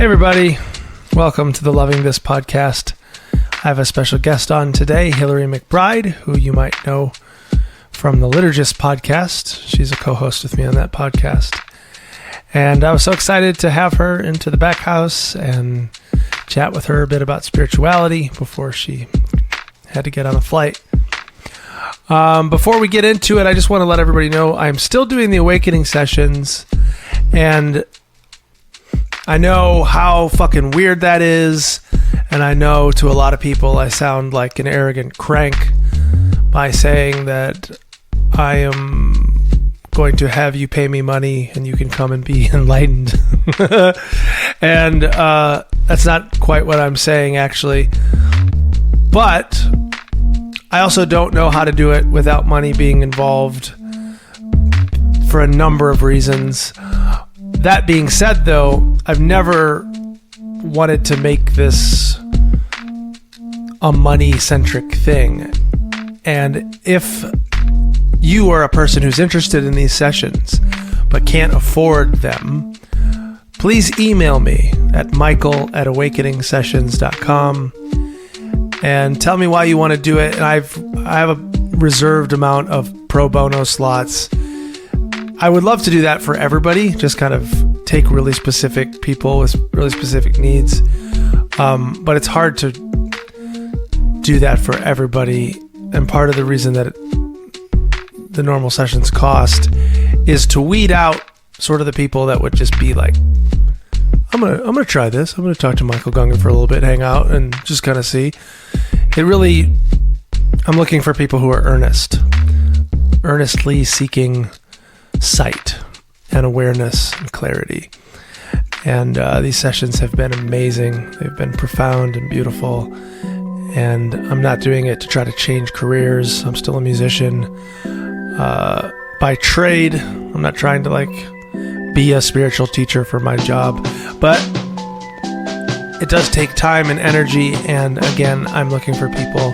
Hey everybody, welcome to the Loving This podcast. I have a special guest on today, Hillary McBride, who you might know from the Liturgist podcast. She's a co-host with me on that podcast. And I was so excited to have her into the back house and chat with her a bit about spirituality before she had to get on a flight. Before we get into it, I just want to let everybody know I'm still doing the awakening sessions, and I know how fucking weird that is, and I know to a lot of people I sound like an arrogant crank by saying that I am going to have you pay me money and you can come and be enlightened. And that's not quite what I'm saying, actually. But I also don't know how to do it without money being involved for a number of reasons. That being said, though, I've never wanted to make this a money-centric thing. And if you are a person who's interested in these sessions but can't afford them, please email me at michael@awakeningsessions.com and tell me why you want to do it. And I have a reserved amount of pro bono slots. I would love to do that for everybody, just kind of take really specific people with really specific needs. But it's hard to do that for everybody. And part of the reason that the normal sessions cost is to weed out sort of the people that would just be like, I'm gonna try this. I'm gonna talk to Michael Gungan for a little bit, hang out, and just kind of see. I'm looking for people who are earnestly seeking sight and awareness and clarity. And these sessions have been amazing. They've been profound and beautiful. And I'm not doing it to try to change careers. I'm still a musician by trade. I'm not trying to be a spiritual teacher for my job, but it does take time and energy. And again, I'm looking for people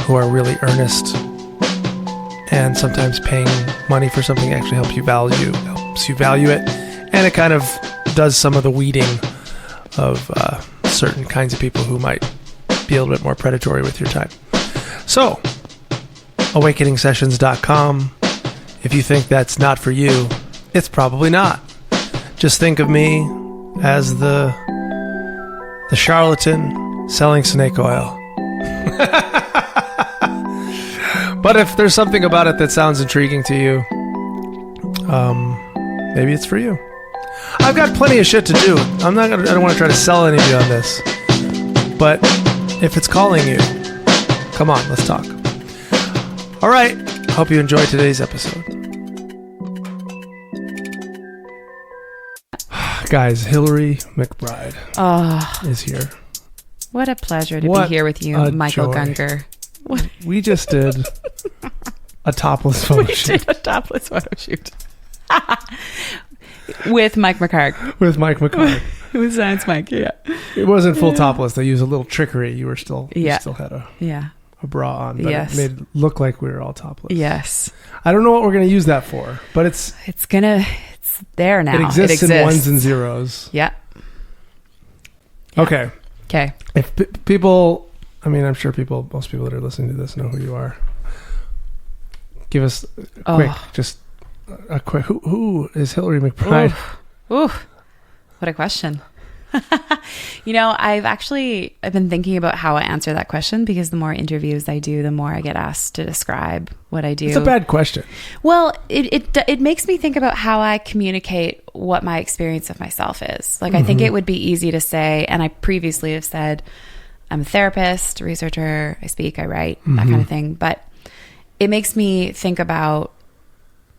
who are really earnest, and sometimes paying money for something actually helps you value it, and it kind of does some of the weeding of certain kinds of people who might be a little bit more predatory with your time. So, awakeningsessions.com. If you think that's not for you, it's probably not. Just think of me as the charlatan selling snake oil. But if there's something about it that sounds intriguing to you, maybe it's for you. I've got plenty of shit to do. I don't want to try to sell any of you on this. But if it's calling you, come on, let's talk. All right. Hope you enjoyed today's episode. Guys, Hillary McBride is here. What a pleasure to be here with you, Michael Gungan. We just did a topless photo shoot. We did a topless photo shoot. With Mike McCarg. Who signs Mike, yeah. It wasn't full topless. They used a little trickery. You still had a bra on, but it made it look like we were all topless. Yes. I don't know what we're going to use that for, but it's there now. It exists in ones and zeros. Yeah. Okay. Okay. If people, I'm sure most people that are listening to this know who you are. Give us a quick, who is Hillary McBride? Ooh, what a question. I've been thinking about how I answer that question, because the more interviews I do, the more I get asked to describe what I do. It's a bad question. Well, it makes me think about how I communicate what my experience of myself is. I think it would be easy to say, and I previously have said, I'm a therapist, a researcher, I speak, I write, that kind of thing. But it makes me think about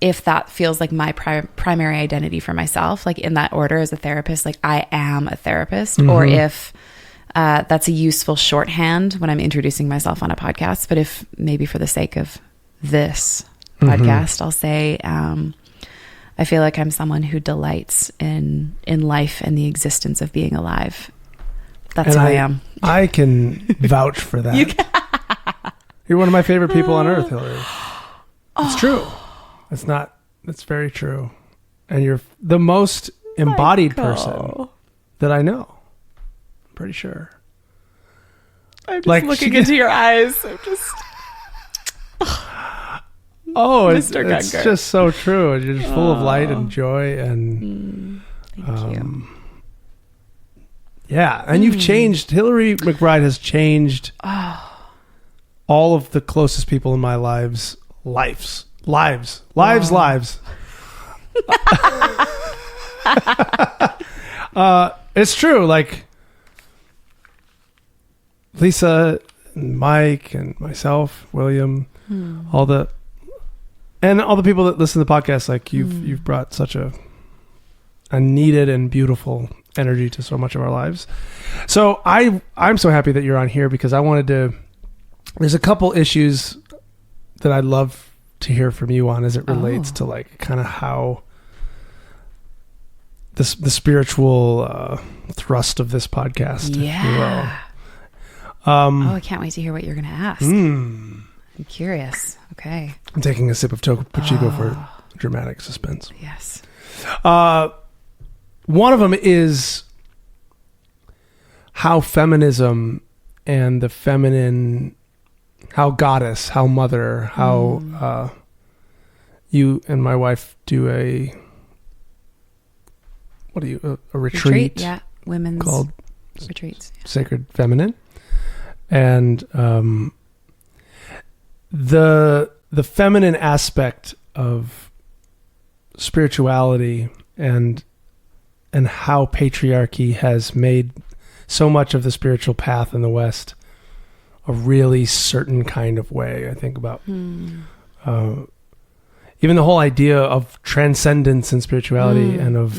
if that feels like my primary identity for myself, in that order as a therapist, I am a therapist, or if that's a useful shorthand when I'm introducing myself on a podcast. But if maybe for the sake of this podcast, I'll say, I feel like I'm someone who delights in life and the existence of being alive. That's who I am. I can vouch for that. You're one of my favorite people on earth, Hillary. It's true. It's very true. And you're the most embodied person that I know. Pretty sure. I'm just looking into your eyes. I'm just... Oh, it's Mr. just so true. You're just full of light and joy, and thank you. Yeah, and you've changed. Hillary McBride has changed all of the closest people in my lives. It's true. Like Lisa, and Mike, and myself, William, all the people that listen to the podcast. Like you've brought such a needed and beautiful energy to so much of our lives. So I'm so happy that you're on here, because I wanted to. There's a couple issues that I'd love to hear from you on as it relates to like kind of how the spiritual thrust of this podcast. Yeah. I can't wait to hear what you're going to ask. I'm curious. Okay. I'm taking a sip of Topo Chico for dramatic suspense. Yes. One of them is how feminism and the feminine, how goddess, how mother, how you and my wife do a retreat? Yeah, women's called retreats. Yeah. Sacred Feminine. And the feminine aspect of spirituality and how patriarchy has made so much of the spiritual path in the West a really certain kind of way. I think about even the whole idea of transcendence and spirituality and of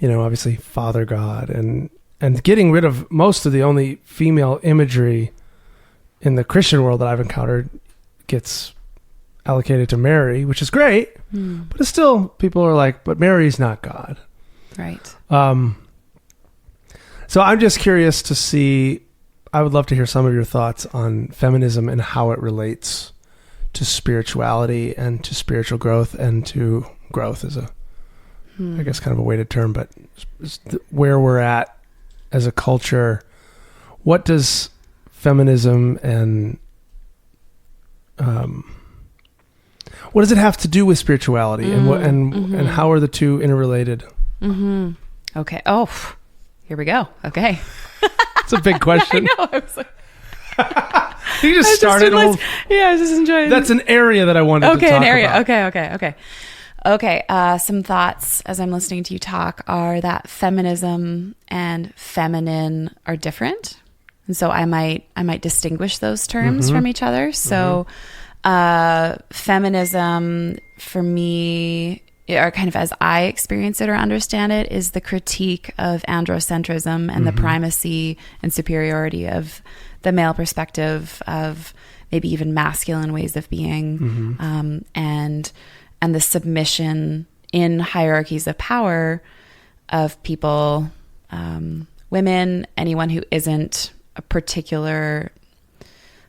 obviously Father God and getting rid of most of the only female imagery in the Christian world that I've encountered gets allocated to Mary, which is great, but it's still, people are like, but Mary's not God. Right. So I'm just curious to see, I would love to hear some of your thoughts on feminism and how it relates to spirituality and to spiritual growth, and to growth is I guess kind of a weighted term, but where we're at as a culture. What does feminism and what does it have to do with spirituality, and what and how are the two interrelated? Okay. Oh, here we go. Okay. It's a big question. I know. I was like, you just started. I just enjoyed. That's an area that I wanted to talk about. Okay. Some thoughts as I'm listening to you talk are that feminism and feminine are different, and so I might distinguish those terms from each other. So, feminism for me, or kind of as I experience it or understand it, is the critique of androcentrism and the primacy and superiority of the male perspective, of maybe even masculine ways of being, and the submission in hierarchies of power of people, women, anyone who isn't a particular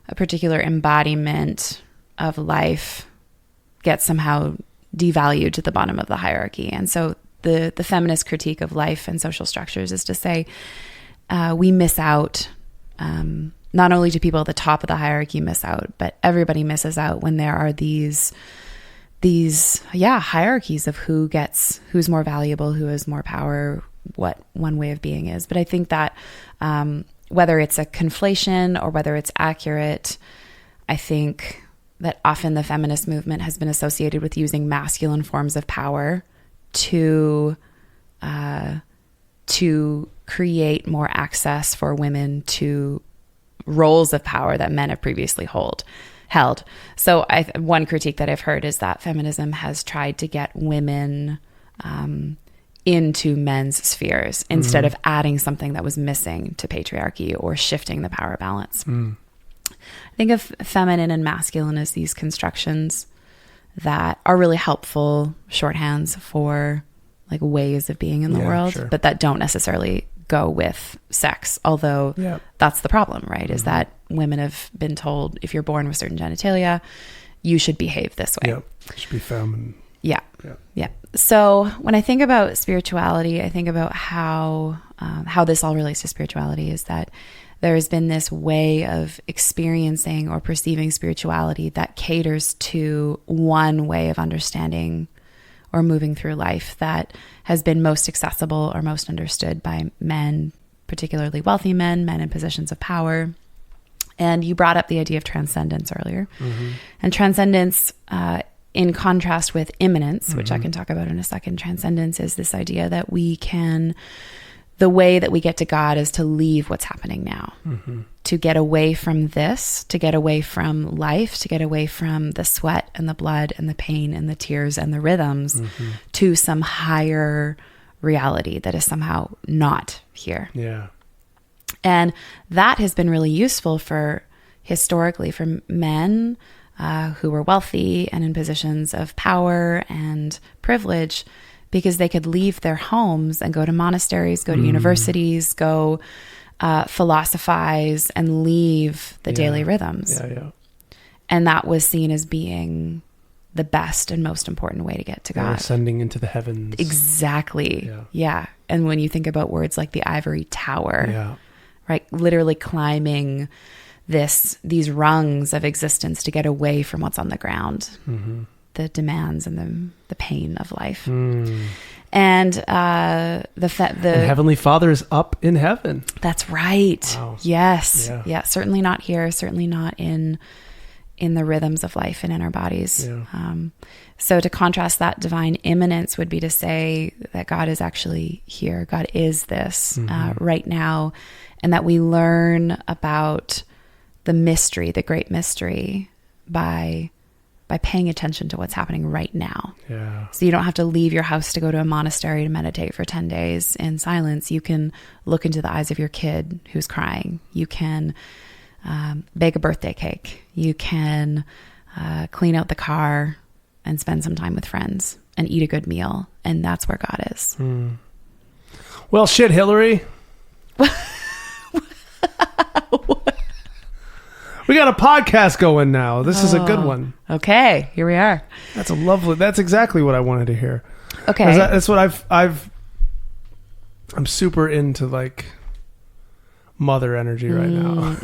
embodiment of life gets somehow devalued to the bottom of the hierarchy. And so the feminist critique of life and social structures is to say, we miss out. Not only do people at the top of the hierarchy miss out, but everybody misses out when there are these hierarchies of who's more valuable, who has more power, what one way of being is. But I think that whether it's a conflation or whether it's accurate, I think that often the feminist movement has been associated with using masculine forms of power to create more access for women to roles of power that men have previously held. So one critique that I've heard is that feminism has tried to get women into men's spheres instead of adding something that was missing to patriarchy or shifting the power balance. I think of feminine and masculine as these constructions that are really helpful shorthands for like ways of being in the world, but that don't necessarily go with sex. Although that's the problem, right? Is that women have been told, if you're born with certain genitalia, you should behave this way. Yeah, you should be femme. Yeah. So when I think about spirituality, I think about how this all relates to spirituality is that there has been this way of experiencing or perceiving spirituality that caters to one way of understanding or moving through life that has been most accessible or most understood by men, particularly wealthy men in positions of power. And you brought up the idea of transcendence earlier. And transcendence, in contrast with immanence, which I can talk about in a second, transcendence is this idea that the way that we get to God is to leave what's happening now, to get away from this, to get away from life, to get away from the sweat and the blood and the pain and the tears and the rhythms to some higher reality that is somehow not here. Yeah. And that has been really useful historically for men who were wealthy and in positions of power and privilege, because they could leave their homes and go to monasteries, go to universities, go philosophize and leave the daily rhythms. And that was seen as being the best and most important way to get to God. Ascending into the heavens. Exactly. Yeah. And when you think about words like the ivory tower, right? Literally climbing these rungs of existence to get away from what's on the ground, the demands and the pain of life. And the Heavenly Father is up in heaven. That's right. Wow. Yes. Yeah. Certainly not here. Certainly not in the rhythms of life and in our bodies. So to contrast that divine immanence would be to say that God is actually here. God is this right now, and that we learn about the mystery, the great mystery, by paying attention to what's happening right now. So you don't have to leave your house to go to a monastery to meditate for 10 days in silence. You can look into the eyes of your kid who's crying. You can bake a birthday cake. You can clean out the car and spend some time with friends and eat a good meal. And that's where God is. Well, shit, Hillary. We got a podcast going now. This is a good one. Okay, here we are. That's exactly what I wanted to hear. Okay. That's what I'm super into, like, mother energy right now.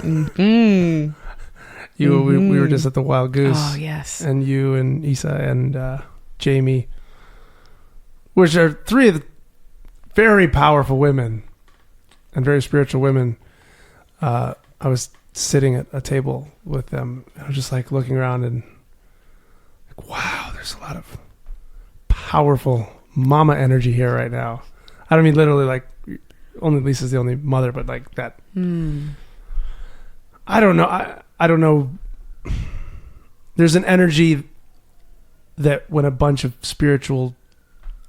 We were just at the Wild Goose. Oh, yes. And you and Isa and Jamie, which are three of the very powerful women and very spiritual women. I was sitting at a table with them. I was just like looking around and like, wow, there's a lot of powerful mama energy here right now. I don't mean literally like only Lisa's the only mother, but like that. I don't know. I don't know. There's an energy that when a bunch of spiritual,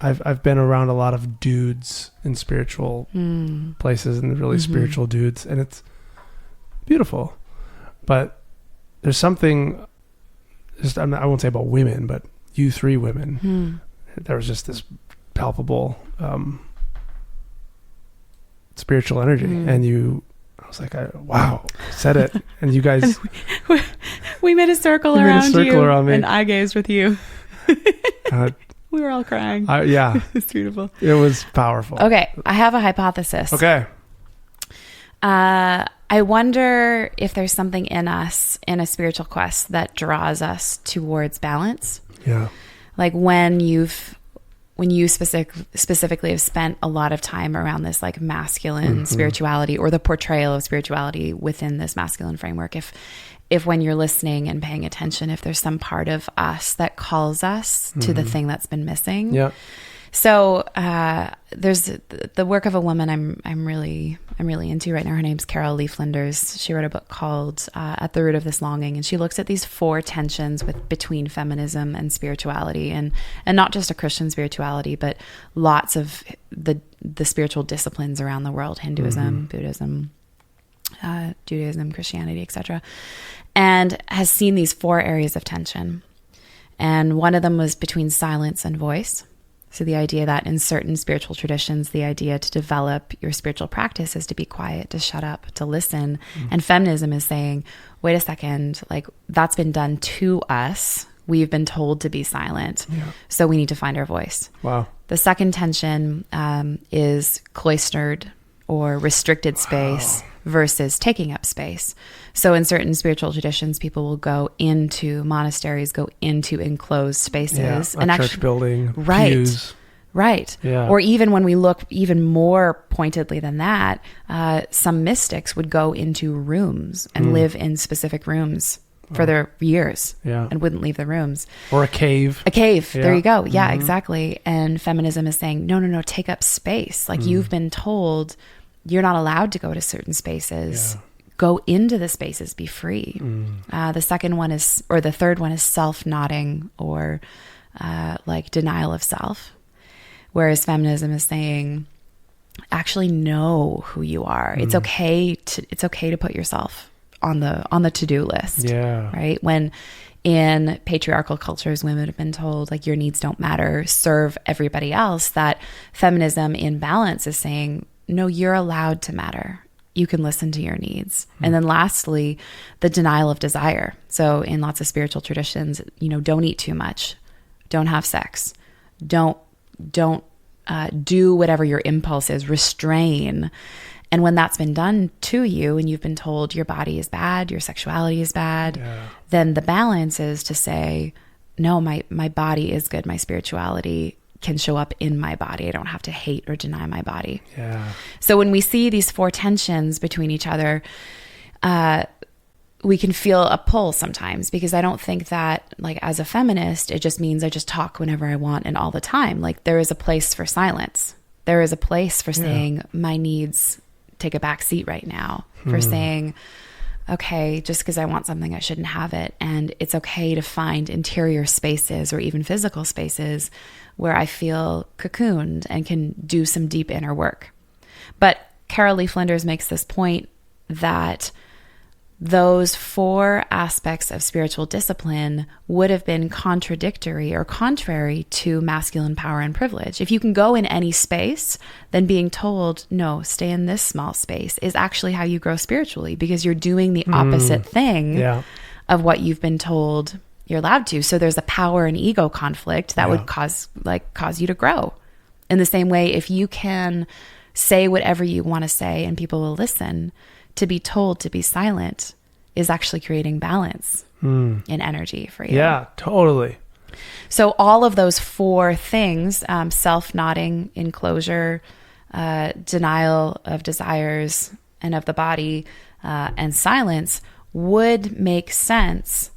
I've been around a lot of dudes in spiritual places and really spiritual dudes, and it's beautiful, but there's something I won't say about women, but you three women, there was just this palpable spiritual energy, and I was like, wow, said it, and you guys we made a circle around me, and I gazed with you. We were all crying. Yeah. It's beautiful. It was powerful. Okay, I have a hypothesis. Okay. I wonder if there's something in us in a spiritual quest that draws us towards balance. Yeah. Like when you specifically have spent a lot of time around this like masculine spirituality, or the portrayal of spirituality within this masculine framework, if when you're listening and paying attention, if there's some part of us that calls us to the thing that's been missing. Yeah. So there's the work of a woman I'm really into right now. Her name's Carol Lee Flinders. She wrote a book called At the Root of This Longing, and she looks at these 4 tensions between feminism and spirituality, and not just a Christian spirituality, but lots of the spiritual disciplines around the world: Hinduism, Buddhism, Judaism, Christianity, etc. And has seen these 4 areas of tension. And one of them was between silence and voice. So the idea that in certain spiritual traditions, the idea to develop your spiritual practice is to be quiet, to shut up, to listen. And feminism is saying, wait a second, like that's been done to us. We've been told to be silent. Yeah. So we need to find our voice. Wow. The second tension is cloistered or restricted space versus taking up space. So in certain spiritual traditions, people will go into monasteries, go into enclosed spaces. And church building, pews. Right. Yeah. Or even when we look even more pointedly than that, some mystics would go into rooms and live in specific rooms for their years and wouldn't leave the rooms. Or a cave. A cave. Yeah. There you go. Yeah, exactly. And feminism is saying, no, take up space. Like you've been told you're not allowed to go to certain spaces. Yeah. Go into the spaces, be free. The third one is self-nodding or like denial of self. Whereas feminism is saying, actually know who you are. It's okay to put yourself on the to-do list. Yeah. Right. When in patriarchal cultures, women have been told like your needs don't matter, serve everybody else. That feminism in balance is saying, no, you're allowed to matter. You can listen to your needs. And then lastly, the denial of desire. So in lots of spiritual traditions, don't eat too much, don't have sex, don't do whatever your impulse is, restrain. And when that's been done to you and you've been told your body is bad, your sexuality is bad, then the balance is to say, no, my body is good. My spirituality can show up in my body. I don't have to hate or deny my body. Yeah. So when we see these four tensions between each other, we can feel a pull sometimes, because I don't think that like as a feminist, it just means I just talk whenever I want and all the time. Like there is a place for silence. There is a place for saying my needs take a back seat right now, for saying, okay, just because I want something, I shouldn't have it. And it's okay to find interior spaces or even physical spaces where I feel cocooned and can do some deep inner work. But Carol Lee Flinders makes this point that those four aspects of spiritual discipline would have been contradictory or contrary to masculine power and privilege. If you can go in any space, then being told, no, stay in this small space is actually how you grow spiritually, because you're doing the opposite thing of what you've been told you're allowed to. So there's a power and ego conflict that would cause you to grow. In the same way, if you can say whatever you want to say and people will listen, to be told to be silent is actually creating balance in energy for you. Yeah, totally. So all of those four things, self-nodding, enclosure, denial of desires and of the body, and silence, would make sense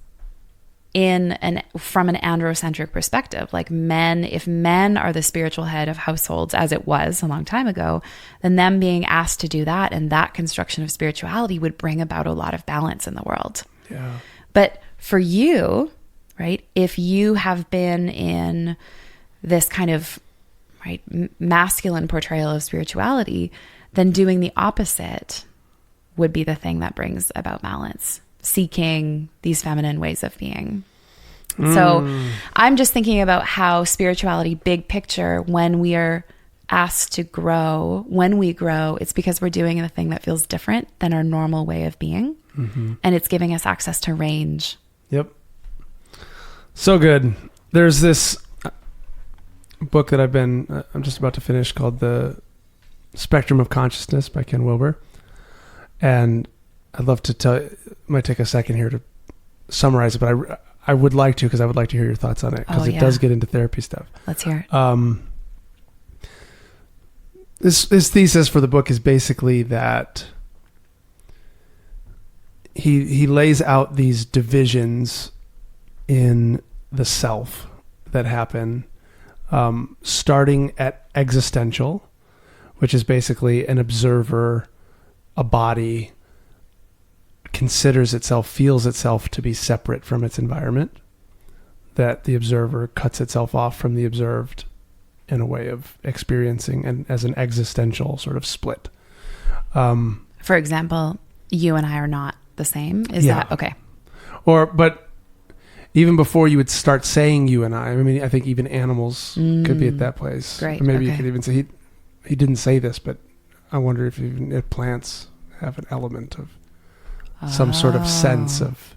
from an androcentric perspective. Like if men are the spiritual head of households, as it was a long time ago, then them being asked to do that and that construction of spirituality would bring about a lot of balance in the world. Yeah. But for you, right, if you have been in this kind of masculine portrayal of spirituality, then doing the opposite would be the thing that brings about balance. Seeking these feminine ways of being. So I'm just thinking about how spirituality, big picture, when we are asked to grow, when we grow, it's because we're doing the thing that feels different than our normal way of being. And it's giving us access to range. Yep. So good. There's this book that I'm just about to finish called The Spectrum of Consciousness by Ken Wilber. And I'd love to tell you, it might take a second here to summarize it, but I would like to, because I would like to hear your thoughts on it, because it does get into therapy stuff. Let's hear it. This thesis for the book is basically that he lays out these divisions in the self that happen, starting at existential, which is basically an observer, a body, considers itself, feels itself to be separate from its environment, that the observer cuts itself off from the observed in a way of experiencing, and as an existential sort of split. For example, you and I are not the same. Is that okay? But even before you would start saying you and I mean, I think even animals could be at that place. Great. Or maybe you could even say, he didn't say this, but I wonder if plants have an element of some sort of sense of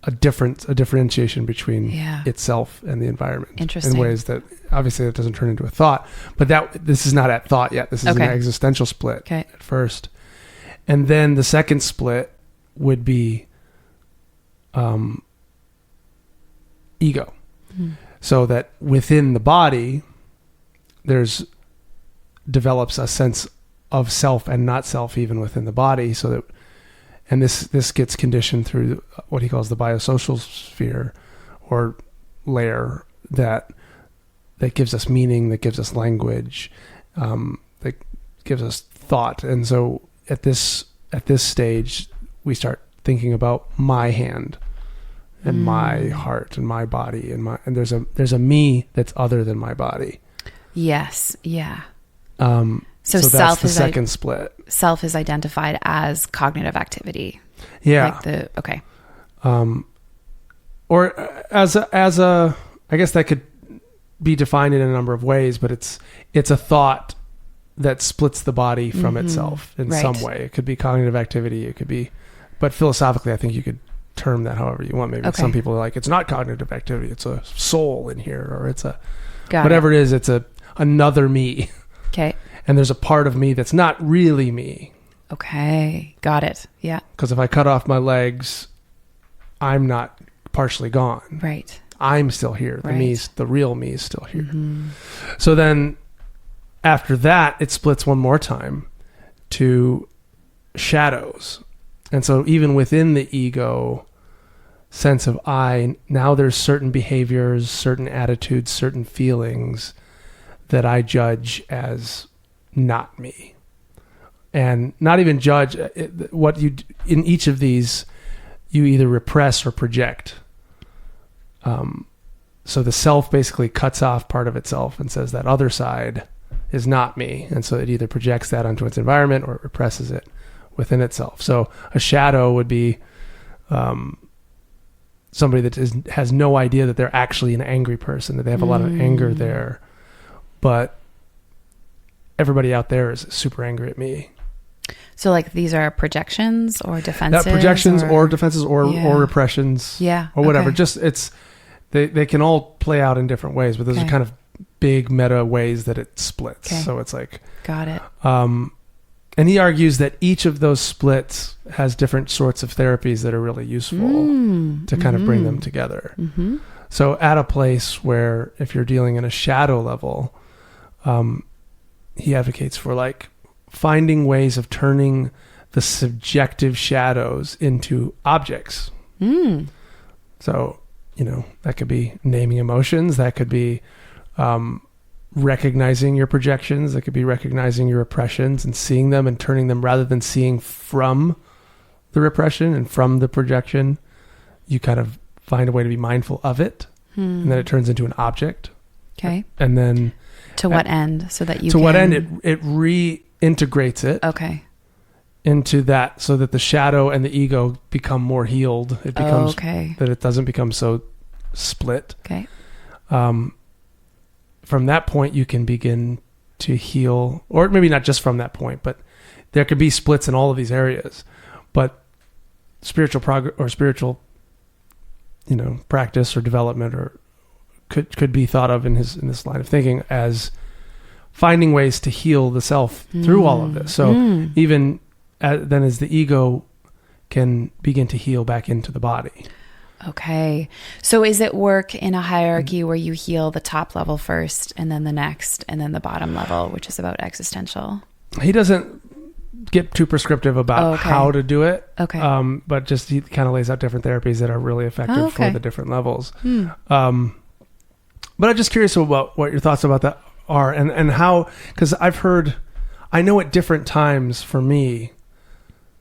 a differentiation between Yeah. itself and the environment. Interesting. In ways that obviously it doesn't turn into a thought, but this is not at thought yet. This is Okay. an existential split Okay. at first. And then the second split would be ego. So that within the body, develops a sense of self and not self even within the body. So that, and this gets conditioned through what he calls the biosocial sphere or layer that gives us meaning, that gives us language, that gives us thought. And so at this stage, we start thinking about my hand and my heart and my body and there's a me that's other than my body. Yes. Yeah. So Self that's the is second split. Self is identified as cognitive activity. Yeah. Okay. Or as a, I guess that could be defined in a number of ways, but it's a thought that splits the body from itself in some way. It could be cognitive activity. It could be, but philosophically, I think you could term that however you want. Maybe some people are like, it's not cognitive activity. It's a soul in here, or it's whatever it is. It's another me. Okay. And there's a part of me that's not really me. Okay. Got it. Yeah. Because if I cut off my legs, I'm not partially gone. Right. I'm still here. The real me is still here. Mm-hmm. So then after that, it splits one more time to shadows. And so even within the ego sense of I, now there's certain behaviors, certain attitudes, certain feelings that I judge as not me. And not even judge what you, in each of these, you either repress or project. So the self basically cuts off part of itself and says that other side is not me. And so it either projects that onto its environment or it represses it within itself. So a shadow would be somebody that has no idea that they're actually an angry person, that they have a lot of anger there. But everybody out there is super angry at me. So like these are projections or defenses? Projections or defenses or repressions. Yeah. Or whatever. Okay. Just they can all play out in different ways, but those are kind of big meta ways that it splits. Okay. So it's like... Got it. And he argues that each of those splits has different sorts of therapies that are really useful to kind of bring them together. Mm-hmm. So at a place where if you're dealing in a shadow level, he advocates for like finding ways of turning the subjective shadows into objects. So, that could be naming emotions. That could be recognizing your projections. That could be recognizing your repressions and seeing them and turning them, rather than seeing from the repression and from the projection, you kind of find a way to be mindful of it. And then it turns into an object. Okay. And then... To what end? So that you To what end? It reintegrates it. Okay. Into that, so that the shadow and the ego become more healed. It becomes... That it doesn't become so split. Okay. From that point, you can begin to heal, or maybe not just from that point, but there could be splits in all of these areas. But spiritual progress or spiritual, practice or development, or could be thought of in this line of thinking as finding ways to heal the self through all of this. So even then, as the ego can begin to heal back into the body. Okay. So is it work in a hierarchy where you heal the top level first and then the next and then the bottom level, which is about existential? He doesn't get too prescriptive about how to do it. Okay. But just he kind of lays out different therapies that are really effective for the different levels. But I'm just curious about what your thoughts about that are and how, because I know at different times for me,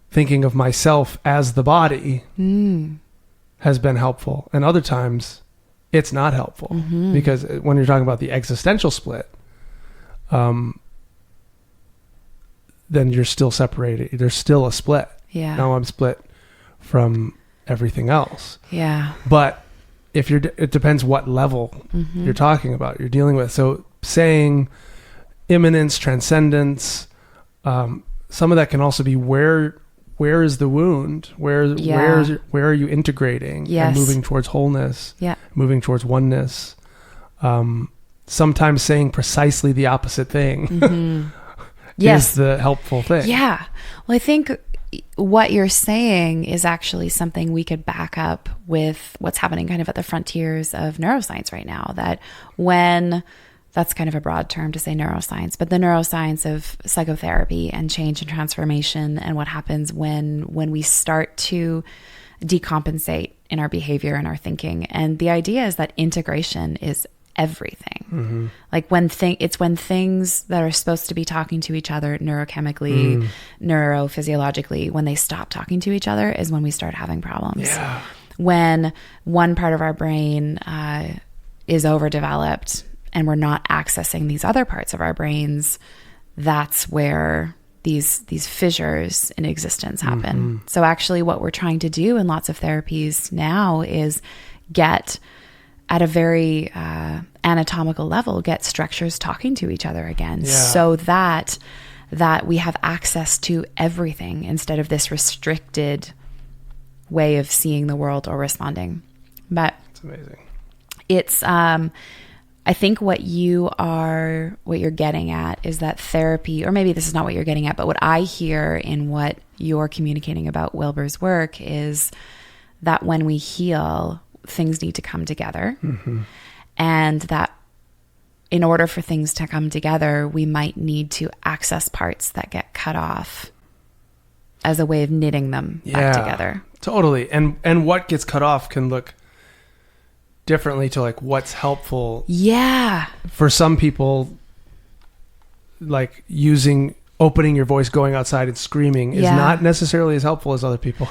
thinking of myself as the body has been helpful, and other times it's not helpful because when you're talking about the existential split, then you're still separated. There's still a split. Yeah. Now I'm split from everything else. Yeah. But it depends what level you're talking about, you're dealing with. So saying immanence, transcendence, some of that can also be where where is the wound? Where are you integrating and moving towards wholeness? Yeah. Moving towards oneness. Sometimes saying precisely the opposite thing is the helpful thing. Yeah. Well, I think what you're saying is actually something we could back up with what's happening kind of at the frontiers of neuroscience right now. That when, that's kind of a broad term to say neuroscience, but the neuroscience of psychotherapy and change and transformation, and what happens when we start to decompensate in our behavior and our thinking. And the idea is that integration is everything. Like it's when things that are supposed to be talking to each other neurochemically, neurophysiologically, when they stop talking to each other is when we start having problems. Yeah. When one part of our brain is overdeveloped and we're not accessing these other parts of our brains, that's where these fissures in existence happen. So actually what we're trying to do in lots of therapies now is get at a very anatomical level, get structures talking to each other again, so that we have access to everything instead of this restricted way of seeing the world or responding. But it's amazing. It's I think what you're getting at is that therapy, or maybe this is not what you're getting at, but what I hear in what you're communicating about Wilbur's work is that when we heal, things need to come together. And that in order for things to come together, we might need to access parts that get cut off as a way of knitting them back together. Totally. And what gets cut off can look differently to like what's helpful. Yeah. For some people, like opening your voice, going outside and screaming is not necessarily as helpful as other people.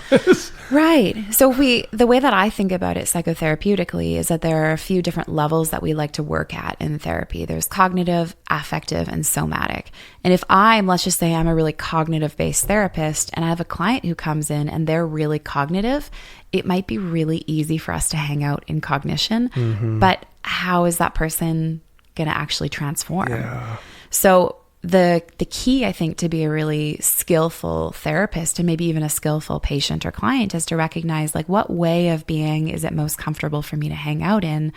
Right. So the way that I think about it psychotherapeutically is that there are a few different levels that we like to work at in therapy. There's cognitive, affective, and somatic. And if let's just say I'm a really cognitive based therapist and I have a client who comes in and they're really cognitive, it might be really easy for us to hang out in cognition, but how is that person going to actually transform? Yeah. So the key, I think, to be a really skillful therapist and maybe even a skillful patient or client is to recognize like what way of being is it most comfortable for me to hang out in,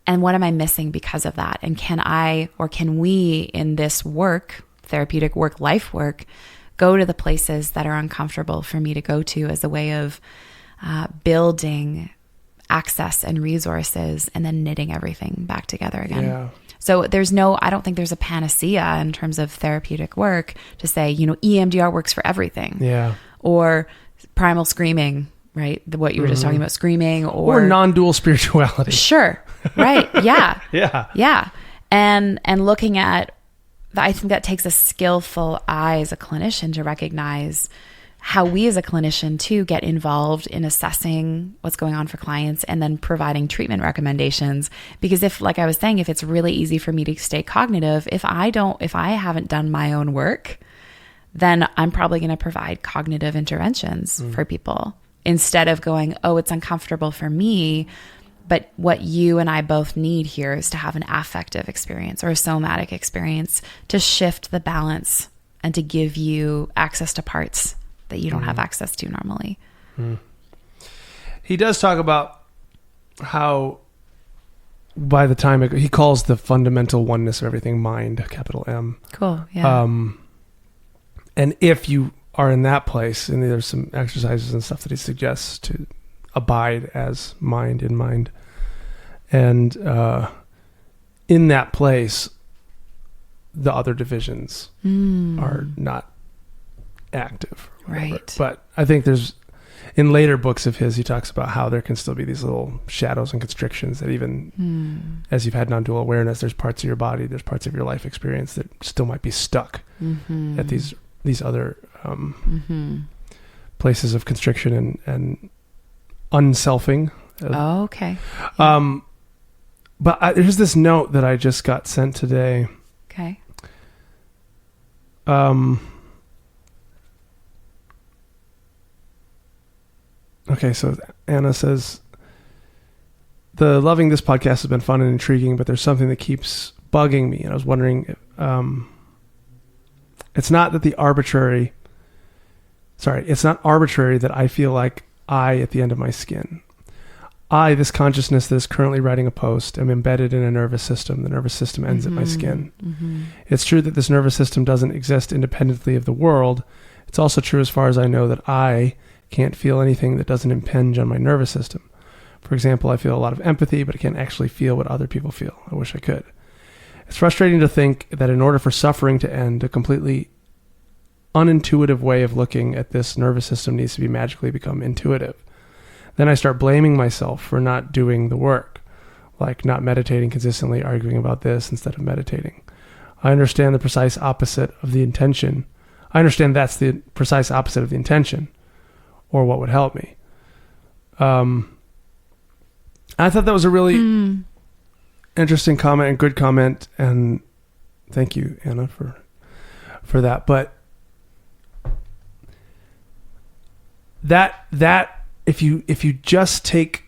and what am I missing because of that? And can we in this work, therapeutic work, life work, go to the places that are uncomfortable for me to go to as a way of building access and resources and then knitting everything back together again. Yeah. So I don't think there's a panacea in terms of therapeutic work to say, EMDR works for everything. Yeah. Or primal screaming, right? What you were just talking about, screaming or non-dual spirituality. Sure. Right. Yeah. Yeah. Yeah. And looking at, I think that takes a skillful eye as a clinician to recognize how we as a clinician too get involved in assessing what's going on for clients and then providing treatment recommendations. Because if it's really easy for me to stay cognitive, if I haven't done my own work, then I'm probably going to provide cognitive interventions for people instead of going, oh, it's uncomfortable for me. But what you and I both need here is to have an affective experience or a somatic experience to shift the balance and to give you access to parts that you don't have access to normally. He does talk about how by the time he calls the fundamental oneness of everything mind, capital M. Cool. Yeah. And if you are in that place, and there's some exercises and stuff that he suggests to abide as mind in mind. And in that place, the other divisions are not active. Right. But I think in later books of his, he talks about how there can still be these little shadows and constrictions that even as you've had non-dual awareness, there's parts of your body, there's parts of your life experience that still might be stuck at these other places of constriction and unselfing. Okay. But there's this note that I just got sent today. Okay. Okay, so Anna says, the Loving This podcast has been fun and intriguing, but there's something that keeps bugging me. And I was wondering, it's not that the arbitrary it's not arbitrary that I feel like I at the end of my skin. I, this consciousness that is currently writing a post, am embedded in a nervous system. The nervous system ends at my skin. It's true that this nervous system doesn't exist independently of the world. It's also true as far as I know that I can't feel anything that doesn't impinge on my nervous system. For example, I feel a lot of empathy, but I can't actually feel what other people feel. I wish I could. It's frustrating to think that in order for suffering to end, a completely unintuitive way of looking at this nervous system needs to be magically become intuitive. Then I start blaming myself for not doing the work, like not meditating consistently, arguing about this instead of meditating. I understand the precise opposite of the intention. I understand that's the precise opposite of the intention, or what would help me. I thought that was a really interesting comment and good comment, and thank you, Anna, for that. But that if you just take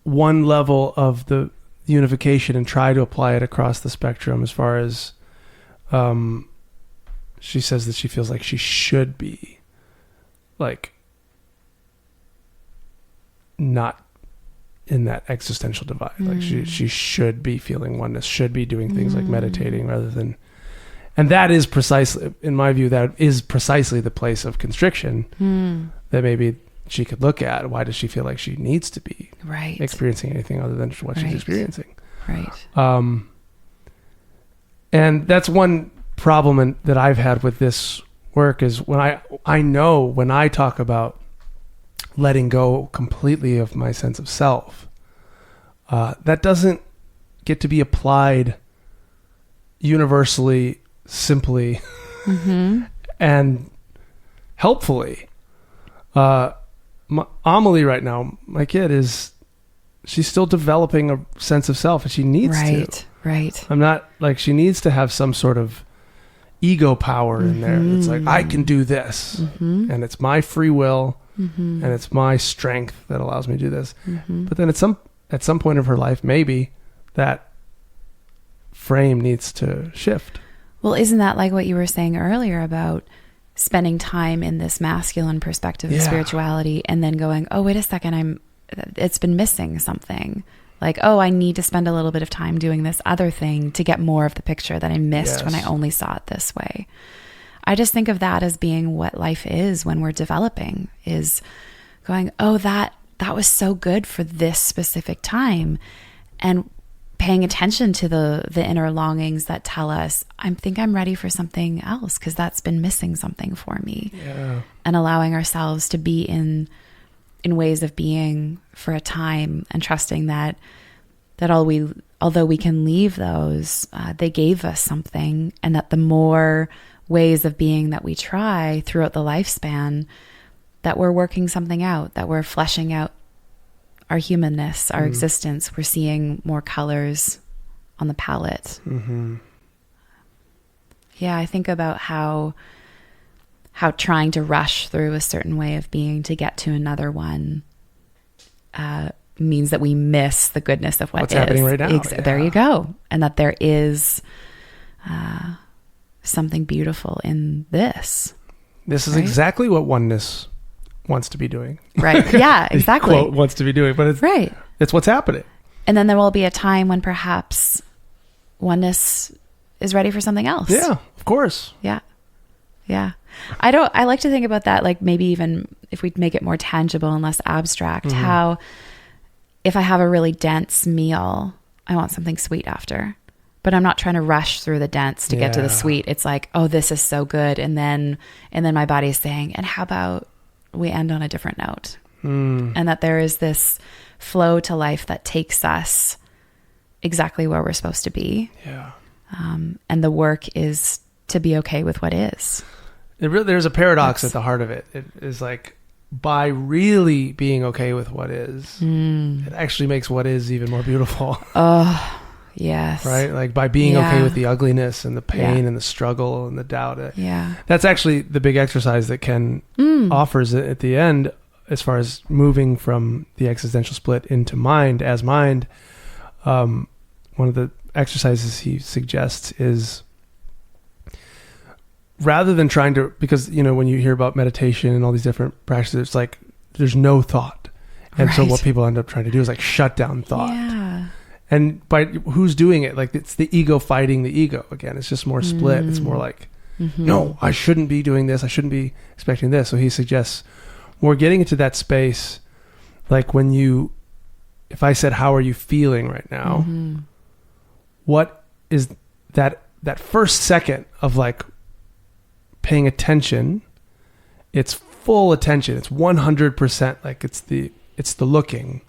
one level of the unification and try to apply it across the spectrum, as far as she says that she feels like she should be like not in that existential divide. Like she should be feeling oneness, should be doing things like meditating rather than, and that is precisely, in my view, that is precisely the place of constriction that maybe she could look at. Why does she feel like she needs to be experiencing anything other than what she's experiencing? Right. And that's one problem that I've had with this work is when I know when I talk about letting go completely of my sense of self, that doesn't get to be applied universally, simply, and helpfully. Amelie right now, my kid, she's still developing a sense of self, and she needs to. Right. I'm not like, she needs to have some sort of ego power in there. It's like, I can do this, and it's my free will, and it's my strength that allows me to do this. But then at some point of her life, maybe that frame needs to shift. Well, isn't that like what you were saying earlier about spending time in this masculine perspective of spirituality and then going, oh, wait a second, it's been missing something. Like, oh, I need to spend a little bit of time doing this other thing to get more of the picture that I missed when I only saw it this way. I just think of that as being what life is when we're developing, is going, oh, that was so good for this specific time. And paying attention to the inner longings that tell us, I think I'm ready for something else because that's been missing something for me. Yeah. And allowing ourselves to be in ways of being for a time, and trusting that although we can leave those, they gave us something, and that the more ways of being that we try throughout the lifespan, that we're working something out, that we're fleshing out our humanness, our existence. We're seeing more colors on the palette. Yeah, I think about how trying to rush through a certain way of being to get to another one means that we miss the goodness of what's happening right now. There you go. And that there is something beautiful in this. This is exactly what oneness wants to be doing. Right. Yeah, exactly. Quote, wants to be doing, but it's what's happening. And then there will be a time when perhaps oneness is ready for something else. Yeah, of course. Yeah. Yeah. I like to think about that, like maybe even if we make it more tangible and less abstract, how if I have a really dense meal, I want something sweet after, but I'm not trying to rush through the dense to get to the sweet. It's like, oh, this is so good. And then my body is saying, and how about we end on a different note? And that there is this flow to life that takes us exactly where we're supposed to be. Yeah. And the work is to be okay with what is. There's a paradox at the heart of it. It is like, by really being okay with what is, it actually makes what is even more beautiful. Oh, yes. Right? Like by being okay with the ugliness and the pain and the struggle and the doubt. Yeah. That's actually the big exercise that Ken offers at the end, as far as moving from the existential split into mind as mind. One of the exercises he suggests is rather than trying to, because, when you hear about meditation and all these different practices, it's like there's no thought. And so what people end up trying to do is like shut down thought. Yeah. And by who's doing it? Like it's the ego fighting the ego again. It's just more split. It's more like, no, I shouldn't be doing this. I shouldn't be expecting this. So he suggests more getting into that space. Like if I said, how are you feeling right now? What is that first second of like paying attention? It's full attention. It's 100%. Like it's the looking,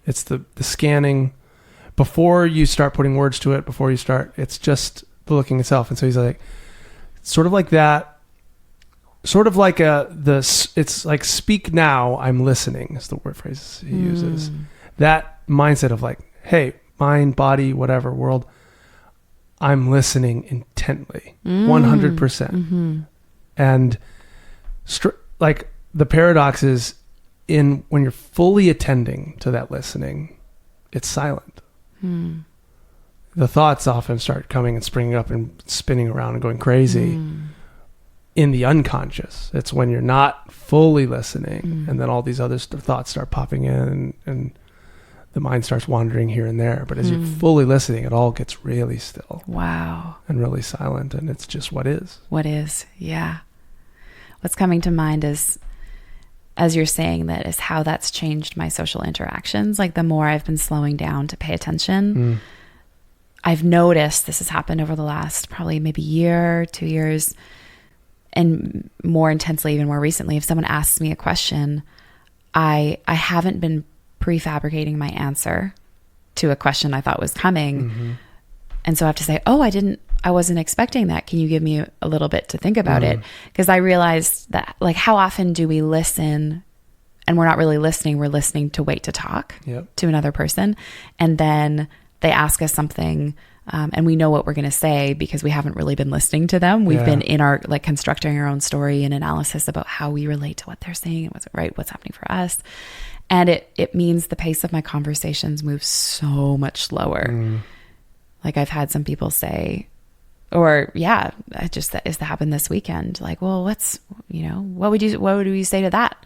it's the scanning before you start putting words to it, it's just the looking itself. And so he's like, sort of like that, sort of like it's like, speak now, I'm listening is the word phrase he uses. That mindset of like, hey, mind, body, whatever, world, I'm listening intently, 100%. And like the paradox is when you're fully attending to that listening, it's silent. The thoughts often start coming and springing up and spinning around and going crazy in the unconscious. It's when you're not fully listening and then all these other thoughts start popping in and the mind starts wandering here and there. But as you're fully listening, it all gets really still. Wow. And really silent. And it's just what is. What is. Yeah. What's coming to mind is, as you're saying that, is how that's changed my social interactions. Like the more I've been slowing down to pay attention, I've noticed this has happened over the last probably maybe year, 2 years, and more intensely, even more recently. If someone asks me a question, I haven't been prefabricating my answer to a question I thought was coming. And so I have to say, I wasn't expecting that. Can you give me a little bit to think about it? Because I realized that, like, how often do we listen and we're not really listening? We're listening to wait to talk to another person. And then they ask us something and we know what we're going to say because we haven't really been listening to them. We've been in our, like, constructing our own story and analysis about how we relate to what they're saying and what's happening for us. And it means the pace of my conversations moves so much slower. Like I've had some people say, or it just is to happen this weekend. Like, well, what would you say to that?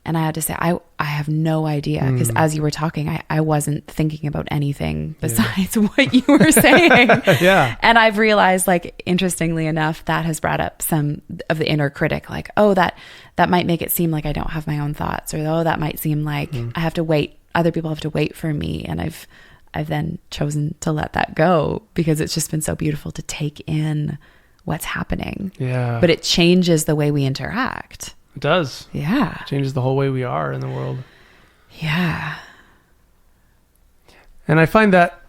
And I had to say, I have no idea. Because as you were talking, I wasn't thinking about anything besides what you were saying. And I've realized, like, interestingly enough, that has brought up some of the inner critic, like, oh, that might make it seem like I don't have my own thoughts, or oh, that might seem like I have to wait. Other people have to wait for me. And I've then chosen to let that go because it's just been so beautiful to take in what's happening. Yeah. But it changes the way we interact. It does. Yeah. It changes the whole way we are in the world. Yeah. And I find that,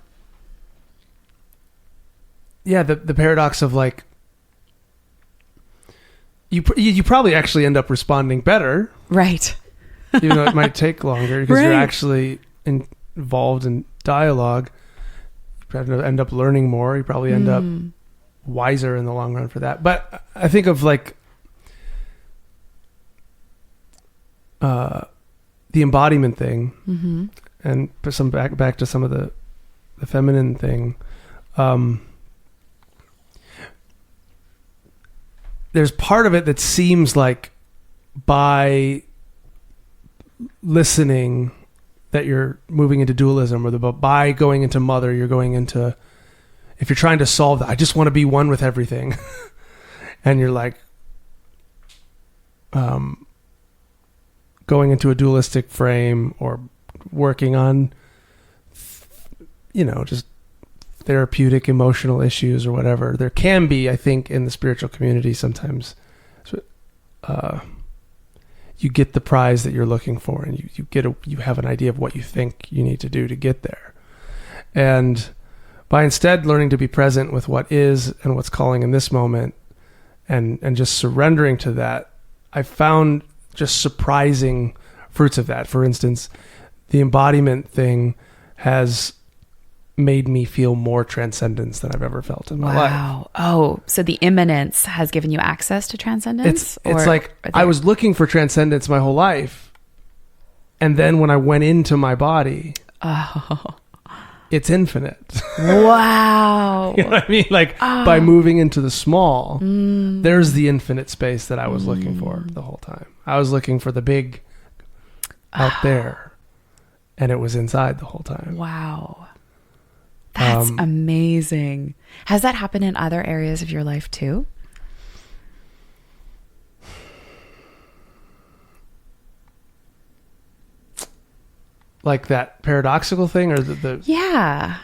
the paradox of, like, you probably actually end up responding better. Right. Even though it might take longer because you're actually involved in dialogue. You probably end up learning more. You probably end up wiser in the long run for that. But I think of, like, the embodiment thing, and some back to some of the feminine thing. There's part of it that seems like by listening that you're moving into dualism, or by going into mother, you're going into, if you're trying to solve that, I just want to be one with everything. And you're like, going into a dualistic frame, or working on, just therapeutic emotional issues or whatever. There can be, I think, in the spiritual community sometimes, you get the prize that you're looking for, and you have an idea of what you think you need to do to get there. And by instead learning to be present with what is and what's calling in this moment, and just surrendering to that, I found just surprising fruits of that. For instance, the embodiment thing has made me feel more transcendence than I've ever felt in my life. Wow. Oh, so the immanence has given you access to transcendence? It's like I was looking for transcendence my whole life. And then when I went into my body, it's infinite. Wow. You know what I mean? Like by moving into the small, there's the infinite space that I was looking for the whole time. I was looking for the big out there, and it was inside the whole time. Wow. That's amazing. Has that happened in other areas of your life too? Like that paradoxical thing, or the yeah.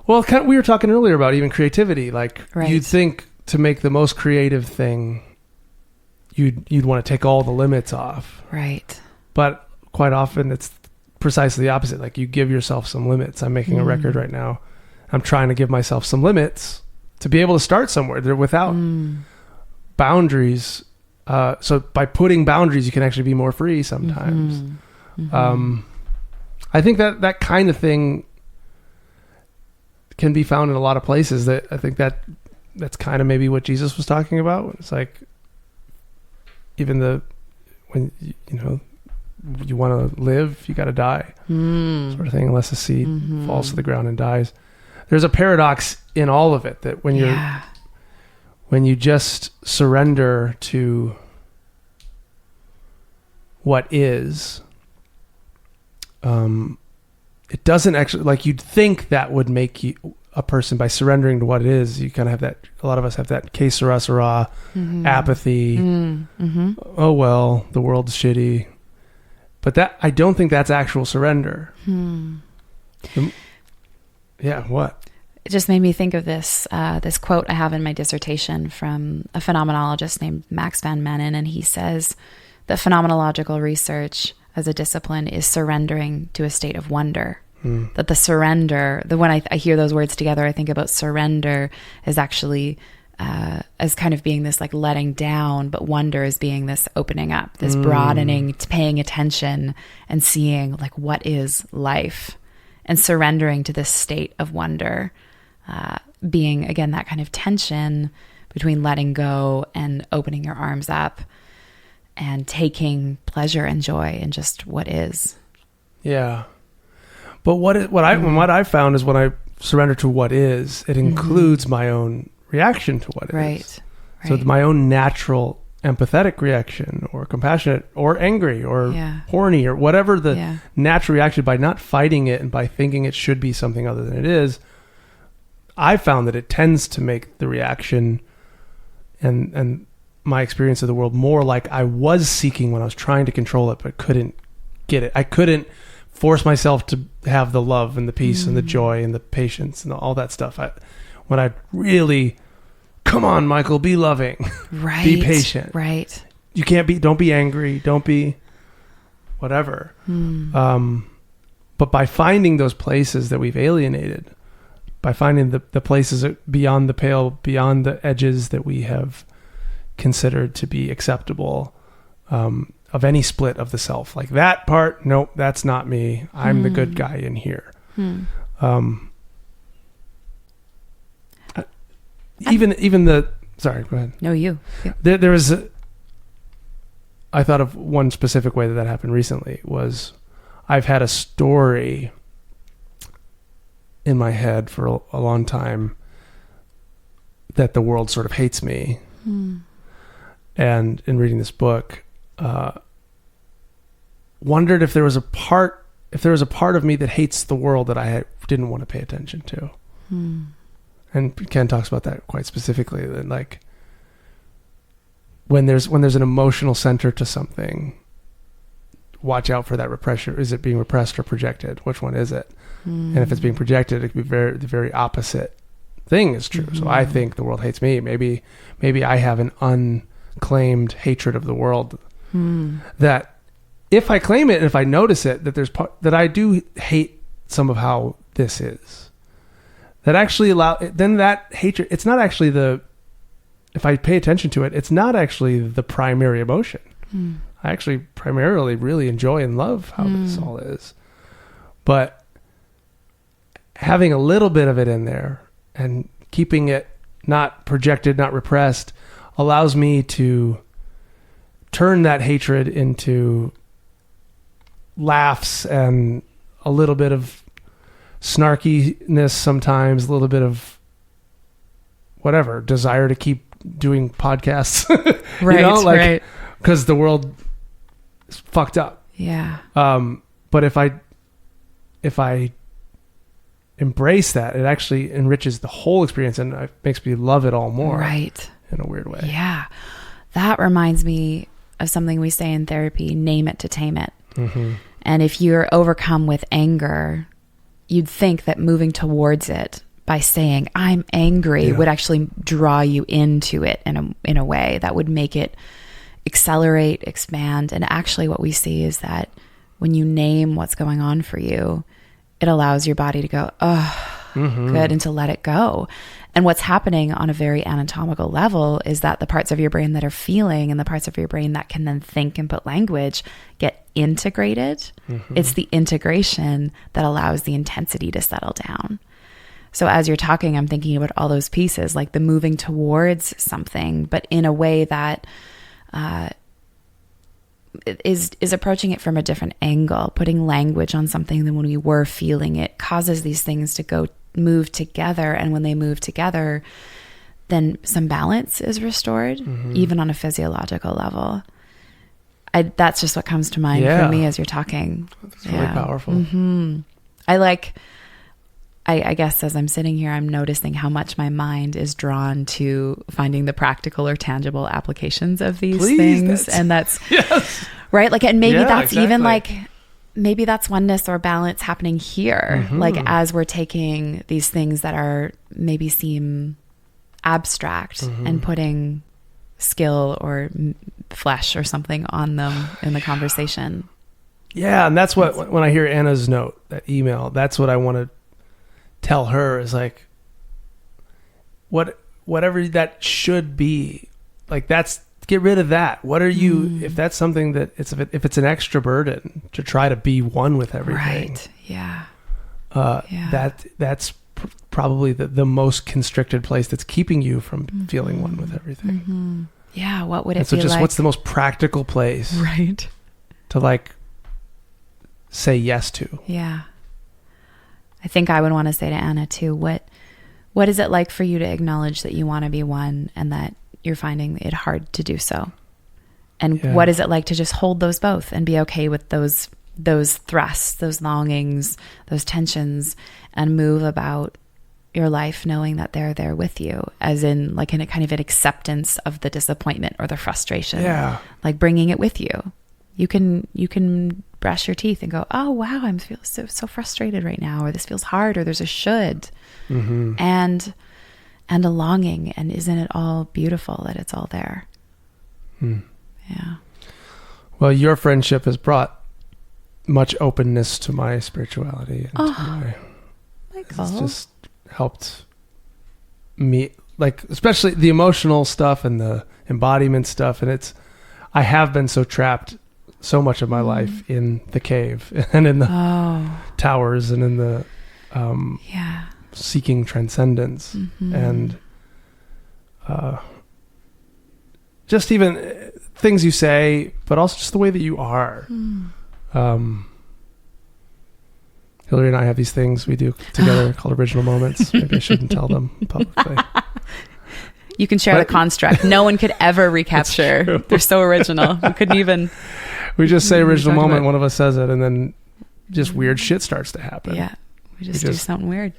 Well, we were talking earlier about even creativity. Like you'd think to make the most creative thing, you'd want to take all the limits off. Right. But quite often it's precisely the opposite. Like you give yourself some limits. I'm making a record right now. I'm trying to give myself some limits to be able to start somewhere. They're without boundaries. So by putting boundaries, you can actually be more free sometimes. I think that kind of thing can be found in a lot of places. That I think that's kind of maybe what Jesus was talking about. It's like even when you want to live, you got to die, sort of thing. Unless a seed falls to the ground and dies, there's a paradox in all of it. That when you just surrender to what is. It doesn't actually, like you'd think that would make you a person by surrendering to what it is. You kind of have that, a lot of us have that que sera, sera, apathy. Oh, well, the world's shitty. But I don't think that's actual surrender. Yeah, what? It just made me think of this quote I have in my dissertation from a phenomenologist named Max van Manen, and he says that phenomenological research as a discipline is surrendering to a state of wonder. That the surrender, when I hear those words together, I think about surrender as actually as kind of being this like letting down, but wonder as being this opening up, this broadening, paying attention and seeing like what is life, and surrendering to this state of wonder, being again that kind of tension between letting go and opening your arms up and taking pleasure and joy in just what is. Yeah. But what I found is when I surrender to what is, it includes my own reaction to what is. So my own natural empathetic reaction, or compassionate, or angry, or horny, or whatever the natural reaction, by not fighting it and by thinking it should be something other than it is, I found that it tends to make the reaction and my experience of the world more like I was seeking when I was trying to control it, but couldn't get it. I couldn't force myself to have the love and the peace and the joy and the patience and all that stuff. When I really, come on, Michael, be loving, be patient. Right. You don't be angry. Don't be whatever. But by finding those places that we've alienated, by finding the places beyond the pale, beyond the edges that we have considered to be acceptable, of any split of the self, like that part, nope, that's not me. I'm the good guy in here. Sorry, go ahead. No, you. Yeah. There was I thought of one specific way that happened recently. Was I've had a story in my head for a long time that the world sort of hates me. And in reading this book, wondered if there was a part of me that hates the world that I didn't want to pay attention to. And Ken talks about that quite specifically. That like when there's an emotional center to something, watch out for that repression. Is it being repressed or projected? Which one is it? And if it's being projected, it could be the very opposite thing is true. So I think the world hates me. Maybe I have an unclaimed hatred of the world that if I claim it and if I notice it, that I do hate some of how this is, that actually then that hatred, it's not actually if I pay attention to it, it's not actually the primary emotion. I actually primarily really enjoy and love how this all is. But having a little bit of it in there and keeping it not projected, not repressed, allows me to turn that hatred into laughs and a little bit of snarkiness sometimes, a little bit of whatever, desire to keep doing podcasts. Right, right. Because the world is fucked up. Yeah. But if I embrace that, it actually enriches the whole experience and it makes me love it all more. Right. In a weird way. Yeah. That reminds me of something we say in therapy, name it to tame it. Mm-hmm. And if you're overcome with anger, you'd think that moving towards it by saying, I'm angry, would actually draw you into it in a way that would make it accelerate, expand. And actually what we see is that when you name what's going on for you, it allows your body to go, oh, good, and to let it go. And what's happening on a very anatomical level is that the parts of your brain that are feeling and the parts of your brain that can then think and put language get integrated. It's the integration that allows the intensity to settle down. So as you're talking, I'm thinking about all those pieces, like the moving towards something, but in a way that is approaching it from a different angle, putting language on something than when we were feeling it causes these things to move together. And when they move together, then some balance is restored, even on a physiological level. That's just what comes to mind for me as you're talking. It's really powerful. I guess as I'm sitting here, I'm noticing how much my mind is drawn to finding the practical or tangible applications of these things. And that's right. Like, and maybe that's even like, maybe that's oneness or balance happening here. Like as we're taking these things that are maybe seem abstract and putting skill or flesh or something on them in the conversation. Yeah. And that's what, when I hear Anna's note, that email, that's what I want to tell her is like, whatever that should be, like get rid of that. What are you, if that's something that if it's an extra burden to try to be one with everything. Right. Yeah. That's probably the most constricted place that's keeping you from feeling one with everything. Yeah. What would it be like? So just what's the most practical place to like say yes to? Yeah. I think I would want to say to Anna too, what is it like for you to acknowledge that you want to be one and that you're finding it hard to do so? And what is it like to just hold those both and be okay with those thrusts, those longings, those tensions, and move about your life knowing that they're there with you, as in like in a kind of an acceptance of the disappointment or the frustration. Yeah. Like bringing it with you. You can brush your teeth and go, oh wow, I'm feeling so frustrated right now, or this feels hard, or there's a should, and a longing, and isn't it all beautiful that it's all there? Yeah. Well, your friendship has brought much openness to my spirituality, and to it's just helped me, like especially the emotional stuff and the embodiment stuff, and I have been so trapped so much of my life in the cave and in the towers and in the seeking transcendence and just even things you say, but also just the way that you are. Hillary and I have these things we do together called original moments. Maybe I shouldn't tell them publicly. You can share the construct. No one could ever recapture. They're so original. We couldn't even... We just say original moment, one of us says it, and then just weird shit starts to happen. Yeah. We just do something weird.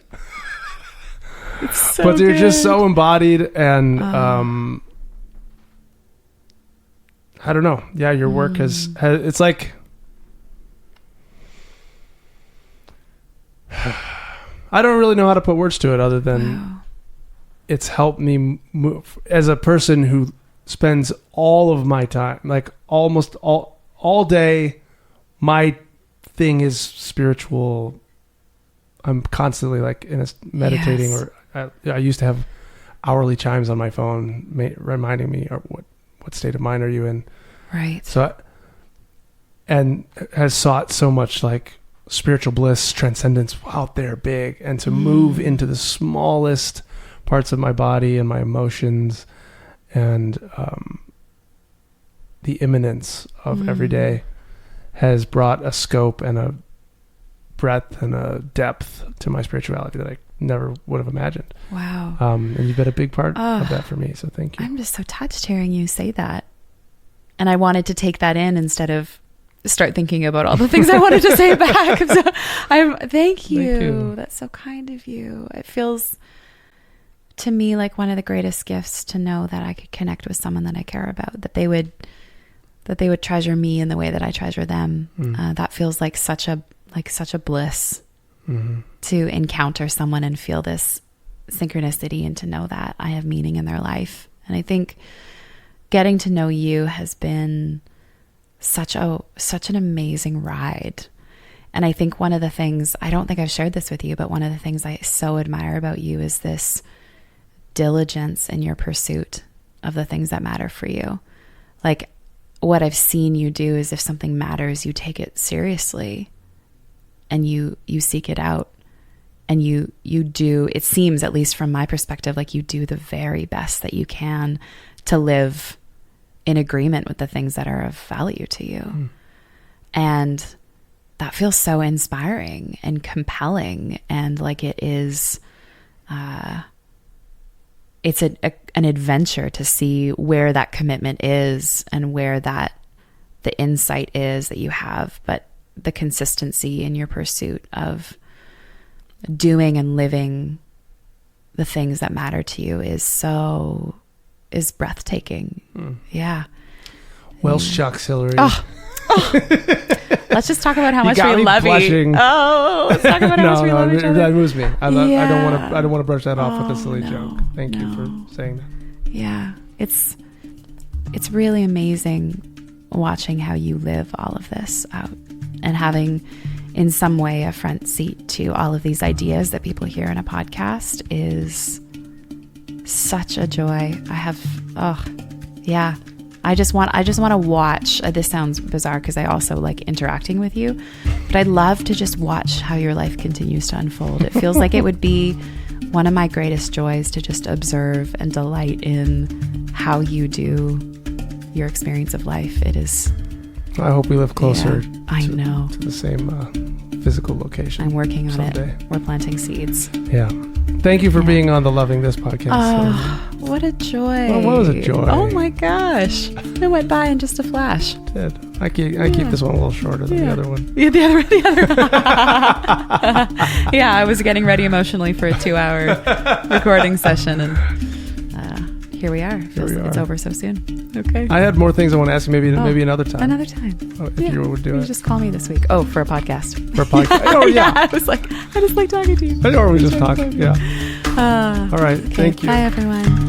It's so but they're just so embodied, and I don't know. Yeah, your work has it's like... I don't really know how to put words to it other than it's helped me move as a person who spends all of my time, like almost all day. My thing is spiritual. I'm constantly like meditating, or I used to have hourly chimes on my phone reminding me, or what state of mind are you in? Right. So, and has sought so much like spiritual bliss, transcendence out there big, and to move into the smallest parts of my body and my emotions and the imminence of every day has brought a scope and a breadth and a depth to my spirituality that I never would have imagined. Wow. And you've been a big part of that for me. So thank you. I'm just so touched hearing you say that. And I wanted to take that in instead of start thinking about all the things I wanted to say back. So thank you. That's so kind of you. It feels to me like one of the greatest gifts to know that I could connect with someone that I care about, that they would treasure me in the way that I treasure them. That feels like such a bliss to encounter someone and feel this synchronicity and to know that I have meaning in their life. And I think getting to know you has been such an amazing ride. And I think one of the things, I don't think I've shared this with you, but one of the things I so admire about you is this diligence in your pursuit of the things that matter for you. Like, what I've seen you do is if something matters, you take it seriously and you seek it out, and you do, it seems, at least from my perspective, like you do the very best that you can to live in agreement with the things that are of value to you. And that feels so inspiring and compelling. And like it is, it's an adventure to see where that commitment is and where that the insight is that you have, but the consistency in your pursuit of doing and living the things that matter to you is breathtaking. Yeah. Well, shucks, Hillary. Let's just talk about how much we love you. Oh, let's talk about how much we love each other. That moves me. I don't want to brush that off with a silly joke. Thank you for saying that. Yeah, it's really amazing watching how you live all of this out and having in some way a front seat to all of these ideas that people hear in a podcast is such a joy. I just want to watch. This sounds bizarre because I also like interacting with you, but I love to just watch how your life continues to unfold. It feels like it would be one of my greatest joys to just observe and delight in how you do your experience of life. It is. I hope we live closer. I know. To the same physical location. I'm working on someday. it. We're planting seeds. Yeah. Thank you for being on the Loving This podcast. Oh, what a joy. Well, what was a joy. Oh my gosh. It went by in just a flash. It did. I keep this one a little shorter than the other one. Yeah, the other. Yeah, I was getting ready emotionally for a 2-hour recording session, and here we are. It's over so soon. Okay. I had more things I want to ask you. Maybe another time. Another time. If you would do it. Just call me this week. Oh, for a podcast. Oh yeah. I just like talking to you. Or we just talk. Yeah. All right. Okay, Thank you. Bye, everyone.